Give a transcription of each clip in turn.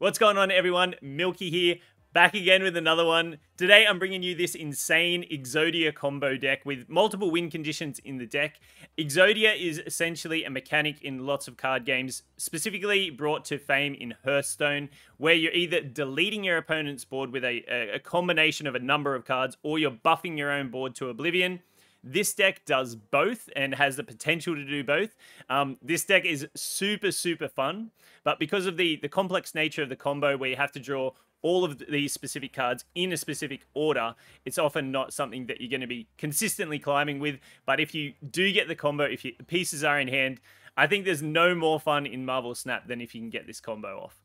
What's going on, everyone? Milky here, back again with another one. Today I'm bringing you this insane Exodia combo deck with multiple win conditions in the deck. Exodia is essentially a mechanic in lots of card games, specifically brought to fame in Hearthstone, where you're either deleting your opponent's board with a combination of a number of cards, or you're buffing your own board to oblivion. This deck does both and has the potential to do both. This deck is super fun, but because of the complex nature of the combo where you have to draw all of these specific cards in a specific order, it's often not something that you're going to be consistently climbing with. But if you do get the combo, if the pieces are in hand, I think there's no more fun in MarvelSNAP than if you can get this combo off.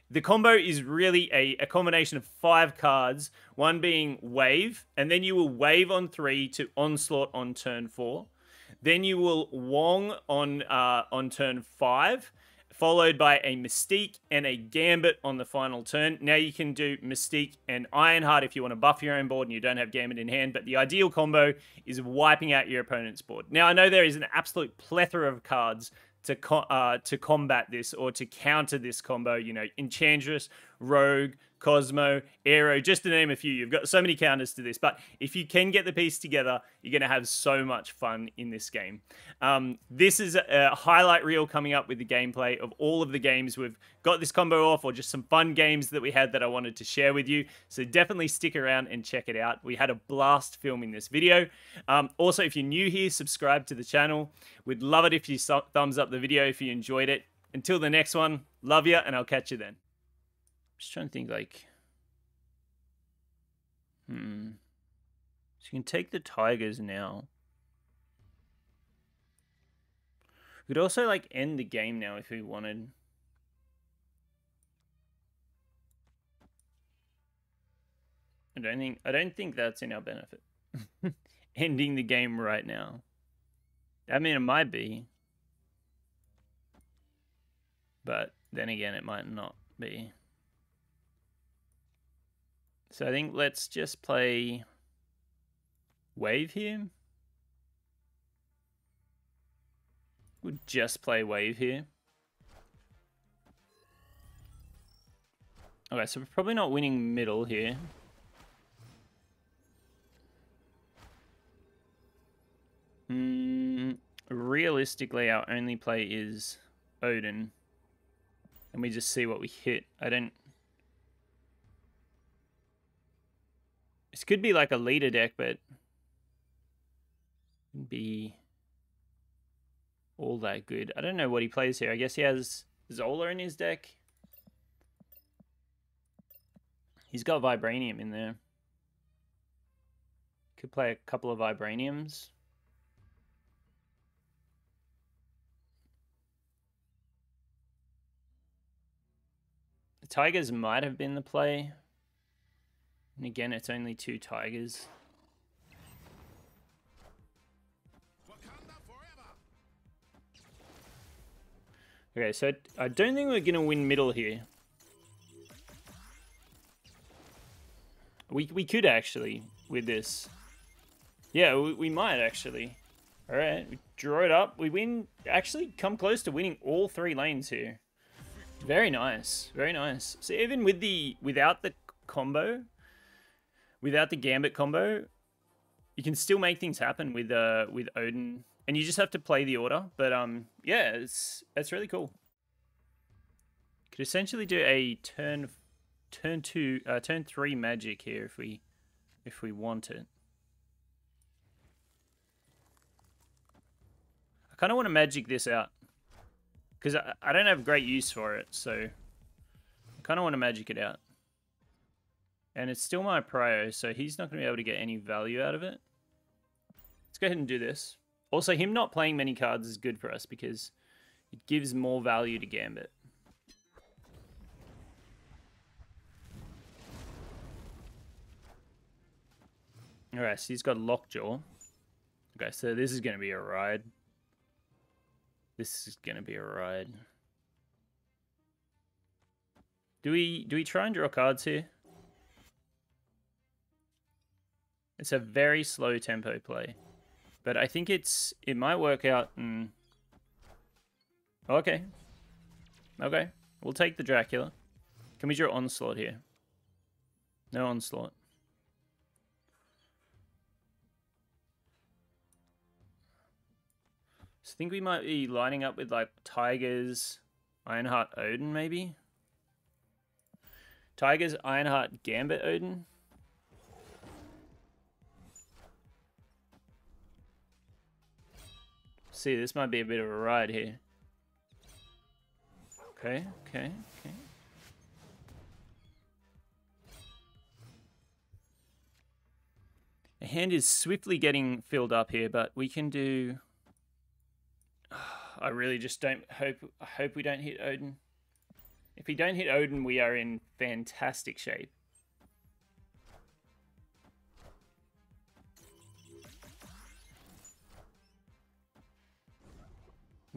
The combo is really a combination of 5 cards, one being Wave, and then you will Wave on 3 to Onslaught on turn 4. Then you will Wong on turn 5, followed by a Mystique and a Gambit on the final turn. Now you can do Mystique and Ironheart if you want to buff your own board and you don't have Gambit in hand, but the ideal combo is wiping out your opponent's board. Now I know there is an absolute plethora of cards to combat this or to counter this combo, you know, Enchantress, Rogue, Cosmo, Aero, just to name a few. You've got so many counters to this, but if you can get the piece together, you're going to have so much fun in this game. This is a highlight reel coming up with the gameplay of all of the games we've got this combo off, or just some fun games that we had that I wanted to share with you. So definitely stick around and check it out. We had a blast filming this video. Also, if you're new here, subscribe to the channel. We'd love it if you thumbs up the video if you enjoyed it. Until the next one, love you, and I'll catch you then. Just trying to think, like, so you can take the Tigers now. We could also, like, end the game now if we wanted. I don't think that's in our benefit. Ending the game right now. I mean, it might be, but then again, it might not be. So I think let's just play Wave here. We'll just play Wave here. Okay, so we're probably not winning middle here. Realistically, our only play is Odin. And we just see what we hit. This could be like a leader deck, but wouldn't be all that good. I don't know what he plays here. I guess he has Zola in his deck. He's got Vibranium in there. Could play a couple of Vibraniums. The Tigers might have been the play. And again, it's only 2 Tigers. Okay, so I don't think we're going to win middle here. We could actually with this. Yeah, we might actually. All right, we draw it up. We win. Actually, come close to winning all 3 lanes here. Very nice, very nice. So even with without the combo. Without the Gambit combo, you can still make things happen with Odin, and you just have to play the order. But yeah, that's really cool. Could essentially do a turn 3 magic here if we want it. I kind of want to magic this out because I don't have great use for it, so I kind of want to magic it out. And it's still my prio, so he's not going to be able to get any value out of it. Let's go ahead and do this. Also, him not playing many cards is good for us because it gives more value to Gambit. Alright, so he's got Lockjaw. Okay, so this is going to be a ride. This is going to be a ride. Do we try and draw cards here? It's a very slow tempo play, but I think it might work out. Okay, we'll take the Dracula. Can we draw Onslaught here? No Onslaught. So I think we might be lining up with like Tigers, Ironheart, Odin maybe? Tigers, Ironheart, Gambit, Odin? See, this might be a bit of a ride here. Okay. The hand is swiftly getting filled up here, but we can do... I really just don't hope... I hope we don't hit Odin. If we don't hit Odin, we are in fantastic shape.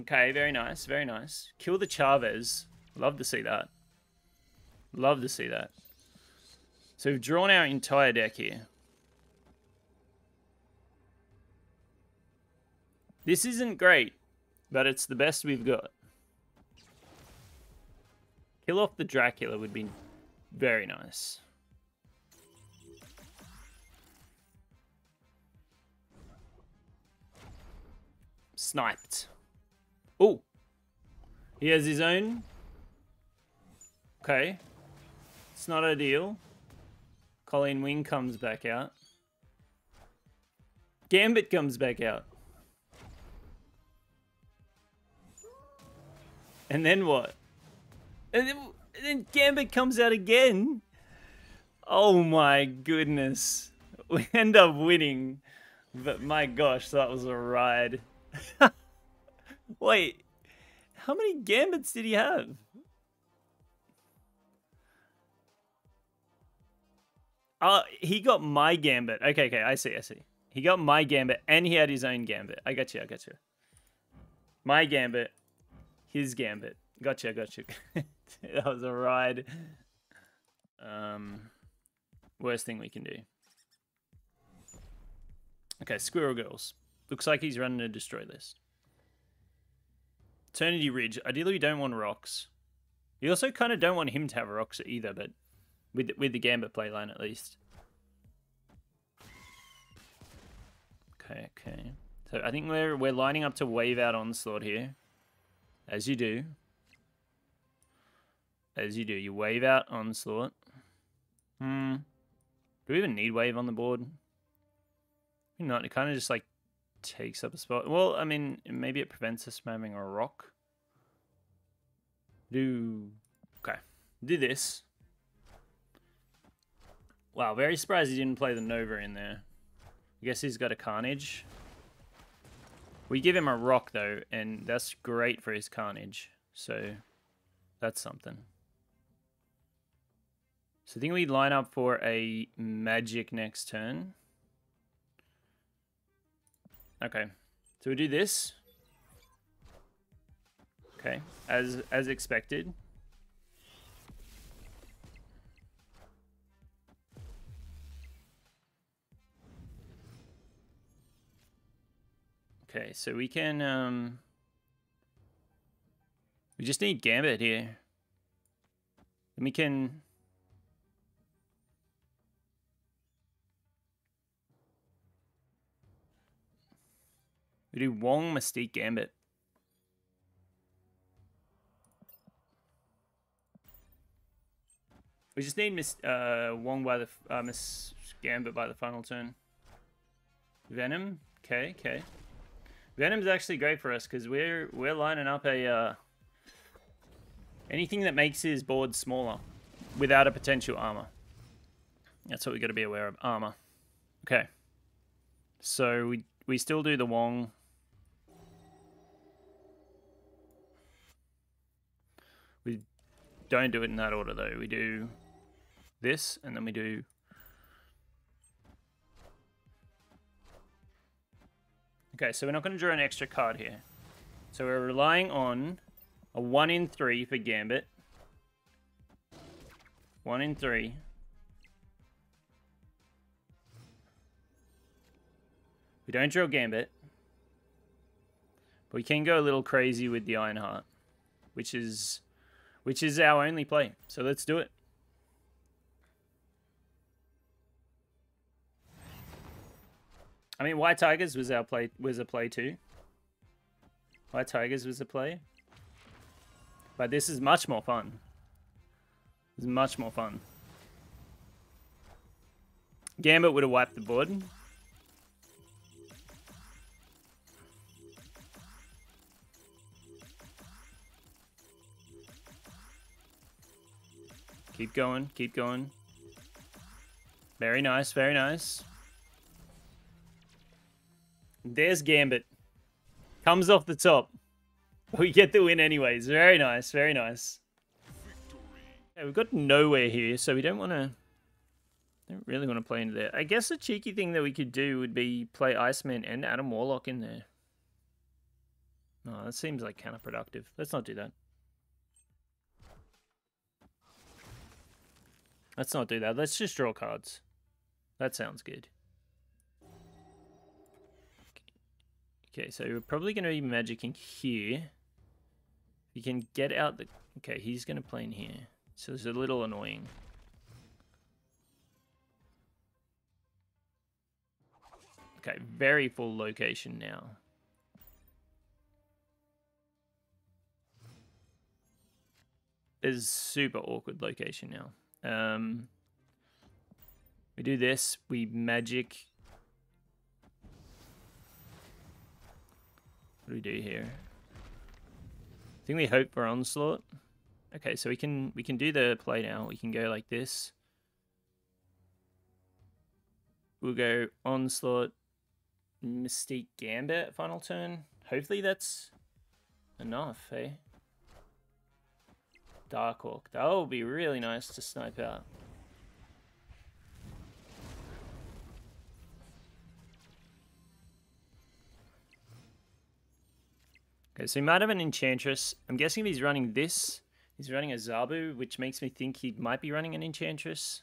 Okay, very nice, very nice. Kill the Chavez. Love to see that. Love to see that. So we've drawn our entire deck here. This isn't great, but it's the best we've got. Kill off the Dracula would be very nice. Sniped. Oh, he has his own. Okay, it's not ideal. Colleen Wing comes back out. Gambit comes back out. And then what? And then Gambit comes out again. Oh my goodness. We end up winning. But my gosh, that was a ride. Wait, how many Gambits did he have? He got my Gambit. Okay, I see. He got my Gambit and he had his own Gambit. I got you. My Gambit, his Gambit. Gotcha. That was a ride. Worst thing we can do. Okay, Squirrel Girls. Looks like he's running a destroy list. Eternity Ridge. Ideally, we don't want rocks. You also kind of don't want him to have rocks either, but with the Gambit playline at least. Okay. So I think we're lining up to wave out Onslaught here, as you do. You wave out Onslaught. Do we even need wave on the board? Not. It kind of just like takes up a spot. Well, I mean, maybe it prevents us from having a rock. Do this. Wow, very surprised he didn't play the Nova in there. I guess he's got a Carnage. We give him a rock though, and that's great for his Carnage. So that's something. So I think we line up for a Magic next turn. Okay, so we do this. Okay, as expected. Okay, so we can we just need Gambit here. And we can we do Wong, Mystique, Gambit. We just need Wong by the Gambit by the final turn. Venom, okay. Venom's actually great for us because we're lining up a anything that makes his board smaller without a potential armor. That's what we got to be aware of. Armor. Okay. So we still do the Wong. We don't do it in that order though. We do this and then we do okay, so we're not going to draw an extra card here. So we're relying on a 1 in 3 for Gambit. 1 in 3. We don't draw Gambit. But we can go a little crazy with the Ironheart, which is our only play. So let's do it. I mean, White Tigers was a play too. White Tigers was a play. But this is much more fun. This is much more fun. Gambit would have wiped the board. Keep going, keep going. Very nice, very nice. There's Gambit. Comes off the top. We get the win anyways. Very nice, very nice. Okay, we've got nowhere here, so we don't really want to play into there. I guess a cheeky thing that we could do would be play Iceman and Adam Warlock in there. No, that seems like counterproductive. Let's not do that. Let's not do that. Let's just draw cards. That sounds good. Okay, so we're probably going to be magicking here. You can get out the... Okay, he's going to play in here. So it's a little annoying. Okay, very full location now. It's super awkward location now. We do this, we magic. What do we do here? I think we hope for onslaught. Okay, so we can do the play now. We can go like this. We'll go onslaught, Mystique Gambit final turn. Hopefully that's enough, eh? Darkhawk. That would be really nice to snipe out. Okay, so he might have an Enchantress. I'm guessing if he's running this, he's running a Zabu, which makes me think he might be running an Enchantress.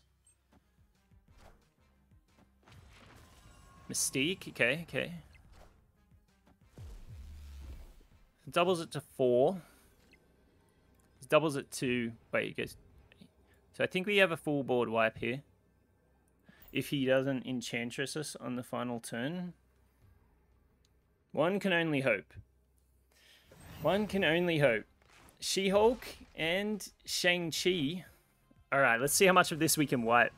Mystique, okay, okay. Doubles it to 4. Doubles it to... Wait, it goes... So I think we have a full board wipe here. If he doesn't Enchantress us on the final turn. One can only hope. One can only hope. She-Hulk and Shang-Chi. Alright, let's see how much of this we can wipe.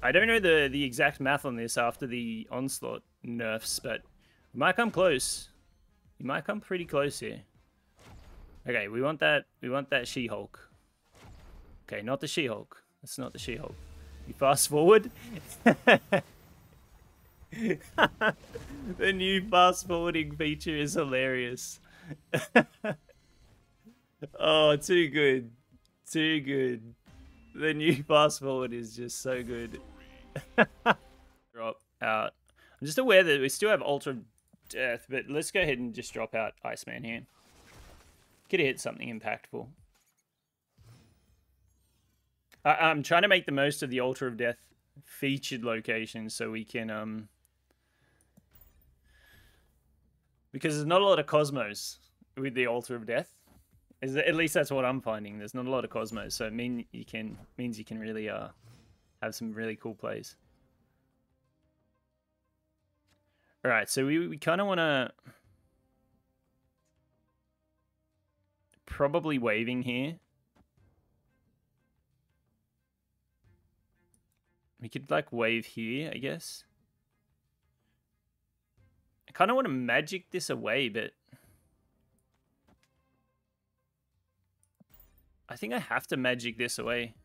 I don't know the exact math on this after the Onslaught nerfs, but we might come close. We might come pretty close here. Okay, we want that She-Hulk. Okay, not the She-Hulk. That's not the She-Hulk. You fast forward. The new fast forwarding feature is hilarious. Oh, too good. Too good. The new fast forward is just so good. Drop out. I'm just aware that we still have Altar of Death, but let's go ahead and just drop out Iceman here. Could have hit something impactful. I'm trying to make the most of the Altar of Death featured location so we can... Because there's not a lot of Cosmos with the Altar of Death. At least that's what I'm finding. There's not a lot of Cosmos, so it means you can really have some really cool plays. All right, so we kind of want to probably waving here. We could like wave here, I guess. I kind of want to magic this away, but I think I have to magic this away.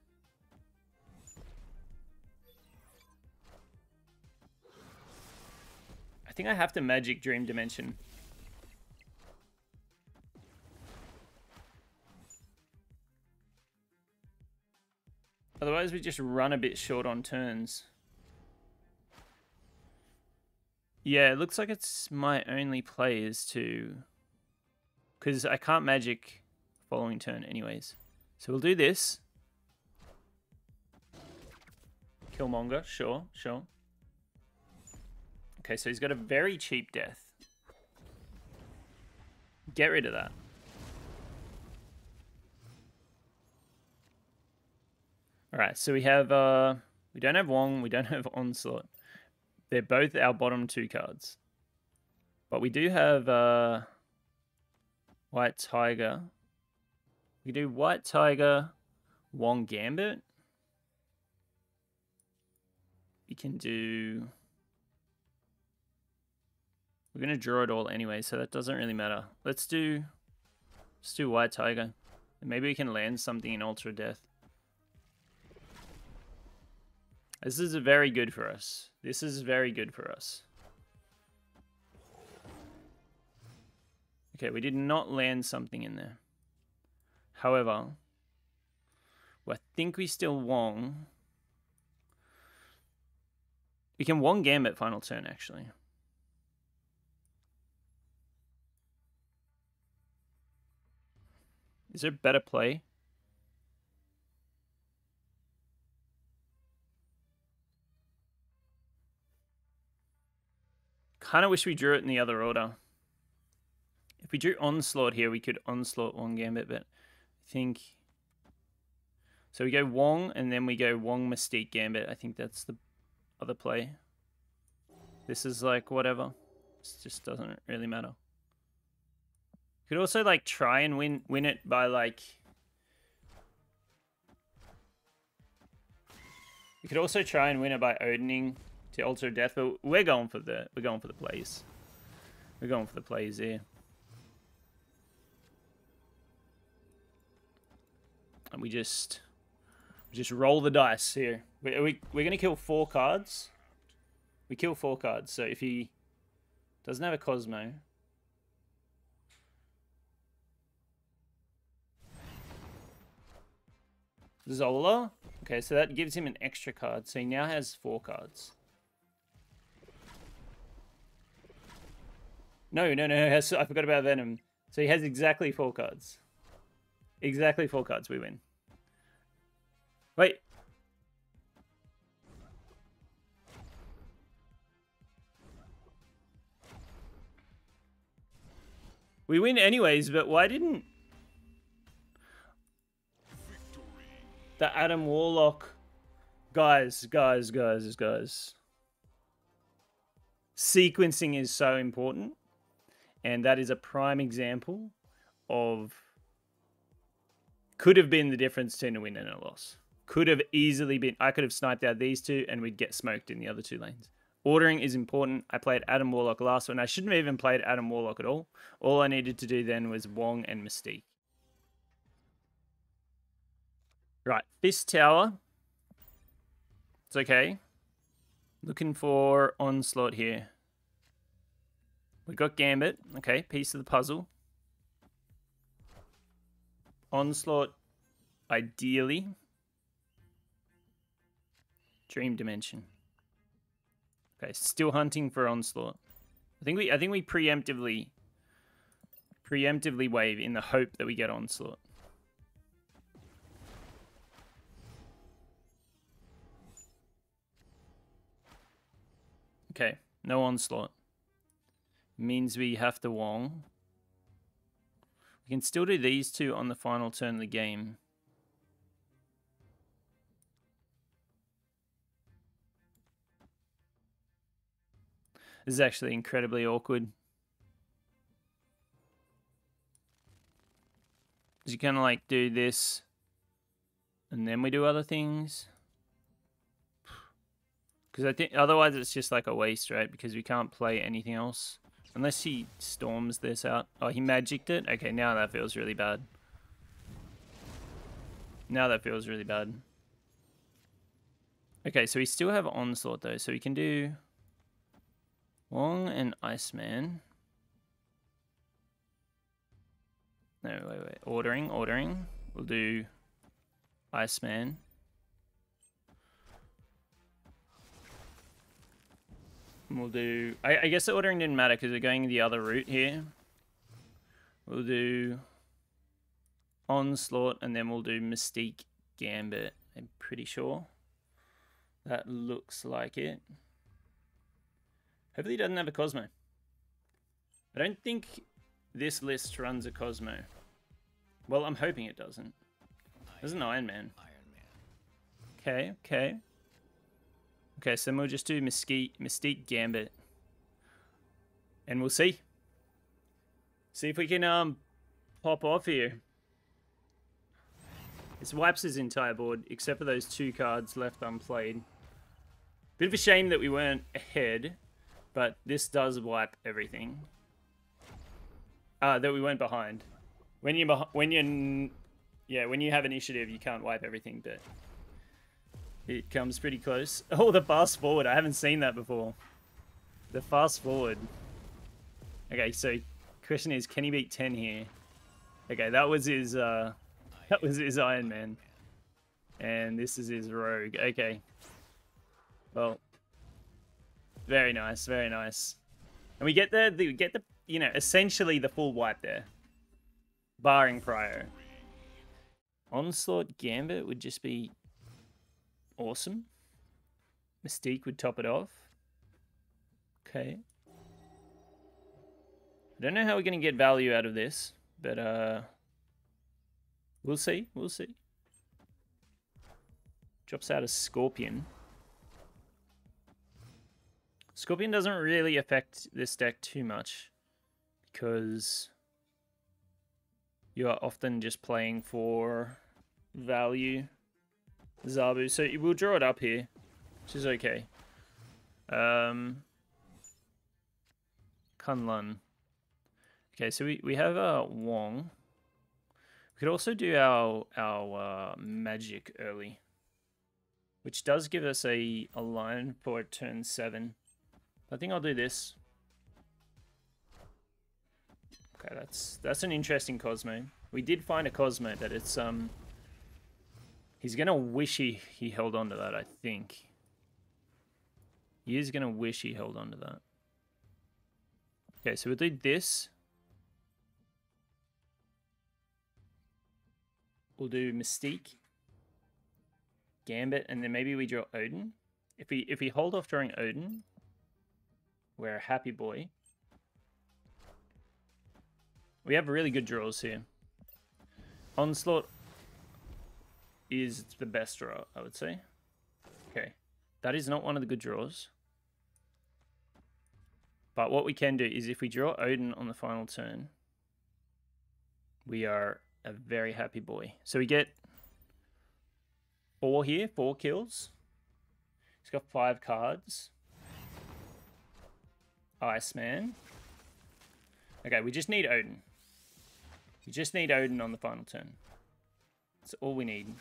I think I have to magic Dream Dimension. Otherwise we just run a bit short on turns. Yeah, it looks like it's my only play is to... Because I can't magic following turn anyways. So we'll do this. Killmonger, sure, sure. Okay, so he's got a very cheap death. Get rid of that. Alright, so we have, we don't have Wong, we don't have Onslaught. They're both our bottom 2 cards. But we do have White Tiger. We do White Tiger, Wong Gambit. We can do... We're going to draw it all anyway, so that doesn't really matter. Let's do White Tiger. Maybe we can land something in Ultra Death. This is very good for us. This is very good for us. Okay, we did not land something in there. However, I think we still Wong. We can Wong Gambit final turn, actually. Is there a better play? Kind of wish we drew it in the other order. If we drew Onslaught here, we could Onslaught Wong Gambit, but I think... So we go Wong, and then we go Wong Mystique Gambit. I think that's the other play. This is like whatever. This just doesn't really matter. Could also like try and win it by like... We could also try and win it by Odining to Ultra Death, but we're going for the plays. We're going for the plays here. And we just roll the dice here. We're gonna kill 4 cards. We kill 4 cards. So if he doesn't have a Cosmo, Zola. Okay, so that gives him an extra card. So he now has 4 cards. No. I forgot about Venom. So he has exactly 4 cards. Exactly 4 cards. We win. Wait. We win anyways, but why didn't... The Adam Warlock... Guys. Sequencing is so important. And that is a prime example of... Could have been the difference between a win and a loss. Could have easily been... I could have sniped out these 2 and we'd get smoked in the other 2 lanes. Ordering is important. I played Adam Warlock last one. I shouldn't have even played Adam Warlock at all. All I needed to do then was Wong and Mystique. Right, Fist Tower. It's okay. Looking for Onslaught here. We got Gambit. Okay, piece of the puzzle. Onslaught, ideally. Dream Dimension. Okay, still hunting for Onslaught. I think we preemptively wave in the hope that we get Onslaught. Okay, no Onslaught. Means we have to Wong. We can still do these 2 on the final turn of the game. This is actually incredibly awkward. You kind of like do this, and then we do other things. Because I think otherwise it's just like a waste, right? Because we can't play anything else. Unless he storms this out. Oh, he magicked it? Okay, now that feels really bad. Now that feels really bad. Okay, so we still have Onslaught though. So we can do Wong and Iceman. No, wait. Ordering. We'll do Iceman. We'll do... I guess the ordering didn't matter because we're going the other route here. We'll do Onslaught and then we'll do Mystique Gambit. I'm pretty sure. That looks like it. Hopefully he doesn't have a Cosmo. I don't think this list runs a Cosmo. Well, I'm hoping it doesn't. There's an Iron Man. Okay. Okay, so then we'll just do Mystique Gambit. And we'll see. See if we can pop off here. This wipes his entire board, except for those 2 cards left unplayed. Bit of a shame that we weren't ahead, but this does wipe everything. That we weren't behind. When you have initiative, you can't wipe everything, but it comes pretty close. Oh, the fast forward! I haven't seen that before. The fast forward. Okay, so question is, can he beat 10 here? Okay, that was his Iron Man, and this is his Rogue. Okay. Well, very nice, very nice. And we get the essentially the full wipe there, barring Prio. Onslaught Gambit would just be awesome. Mystique would top it off. Okay. I don't know how we're going to get value out of this, but we'll see. We'll see. Drops out a Scorpion. Scorpion doesn't really affect this deck too much because you are often just playing for value. Zabu, so we'll draw it up here, which is okay. Kunlun. Okay, so we have Wong. We could also do our magic early, which does give us a line for turn 7. I think I'll do this. Okay, that's an interesting Cosmo. We did find a Cosmo, but it's he's gonna wish he held on to that, I think. He is gonna wish he held on to that. Okay, so we'll do this. We'll do Mystique, Gambit, and then maybe we draw Odin. If we hold off drawing Odin, we're a happy boy. We have really good draws here. Onslaught is the best draw, I would say. Okay, that is not one of the good draws. But what we can do is if we draw Odin on the final turn, we are a very happy boy. So we get 4 here, 4 kills. He's got 5 cards. Iceman. Okay, we just need Odin. We just need Odin on the final turn. That's all we need.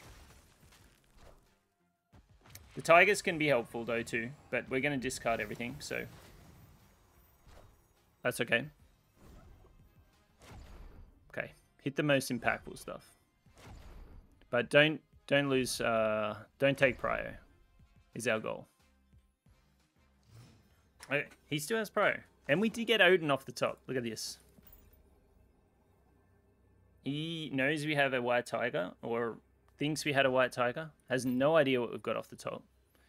The Tigers can be helpful though too, but we're going to discard everything, so that's okay. Okay, hit the most impactful stuff. But don't lose, don't take Prio, is our goal. Okay, he still has Prio. And we did get Odin off the top. Look at this. He knows we have a white tiger, or thinks we had a white tiger. Has no idea what we've got off the top.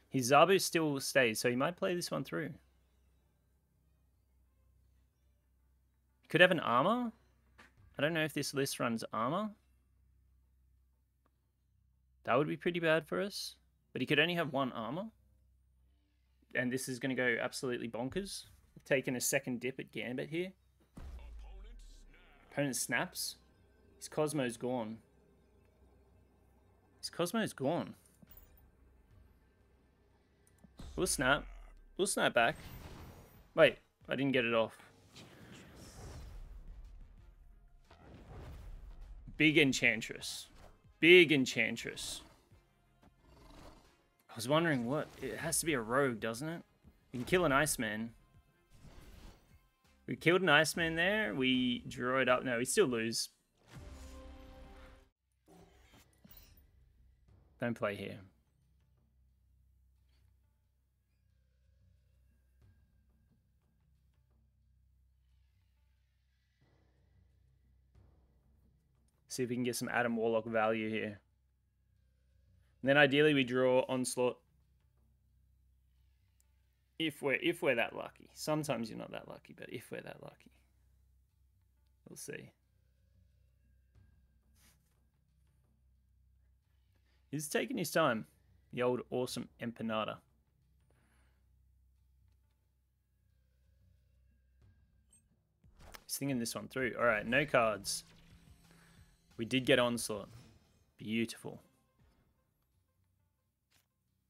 His Zabu still stays, so he might play this one through. Could have an armor. I don't know if this list runs armor. That would be pretty bad for us. But he could only have 1 armor. And this is going to go absolutely bonkers. We've taken a second dip at Gambit here. Opponent snaps. His Cosmo's gone. His Cosmo's gone. We'll snap. We'll snap back. Wait, I didn't get it off. Big Enchantress. Big Enchantress. I was wondering what... It has to be a rogue, doesn't it? We can kill an Iceman. We killed an Iceman there. We draw it up. No, we still lose. Don't play here. See if we can get some Adam Warlock value here. And then ideally we draw Onslaught. If we're that lucky. Sometimes you're not that lucky, but if we're that lucky. We'll see. He's taking his time. The old awesome Empanada. He's thinking this one through. All right, no cards. We did get Onslaught. Beautiful.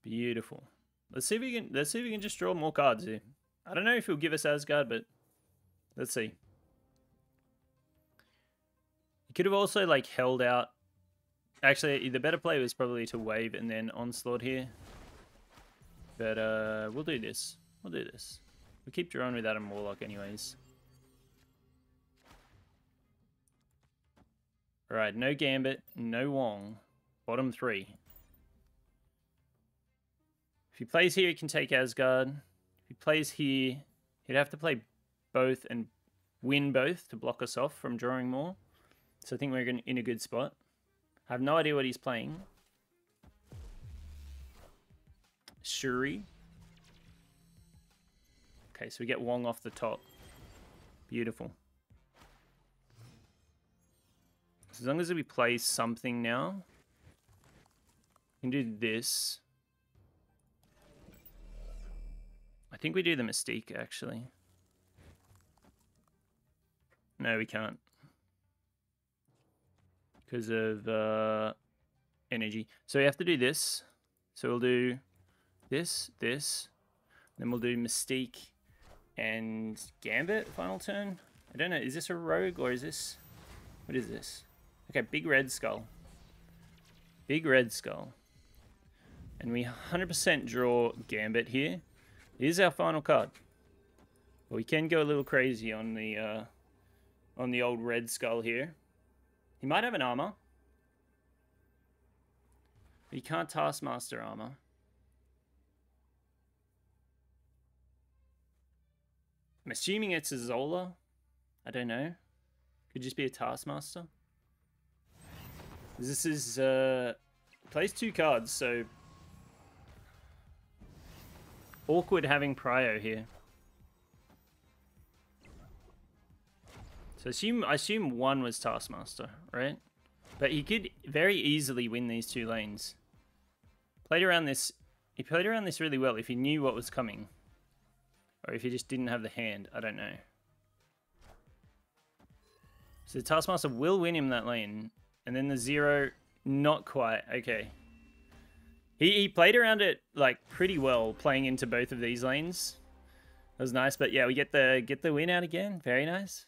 Beautiful. Let's see if we can just draw more cards here. I don't know if he'll give us Asgard, but let's see. He could have also like held out. Actually, the better play was probably to wave and then Onslaught here. But we'll do this. We'll do this. We'll keep drawing without a Warlock anyways. Alright, no Gambit, no Wong. Bottom 3. If he plays here, he can take Asgard. If he plays here, he'd have to play both and win both to block us off from drawing more. So I think we're in a good spot. I have no idea what he's playing. Shuri. Okay, so we get Wong off the top. Beautiful. So as long as we play something now, we can do this. I think we do the Mystique, actually. No, we can't. Because of energy. So we have to do this. So we'll do this, this. Then we'll do Mystique and Gambit final turn. I don't know. Is this a rogue or is this... What is this? Okay, big red skull. Big red skull. And we 100% draw Gambit here. Here's our final card. But we can go a little crazy on the old red skull here. He might have an armor. But he can't Taskmaster armor. I'm assuming it's a Zola. I don't know. Could just be a Taskmaster. This is plays 2 cards, so awkward having Prio here. So I assume 1 was Taskmaster, right? But he could very easily win these 2 lanes. Played around this. He played around this really well if he knew what was coming. Or if he just didn't have the hand, I don't know. So the Taskmaster will win him that lane. And then the 0, not quite. Okay. He played around it like pretty well, playing into both of these lanes. That was nice, but yeah, we get the win out again. Very nice.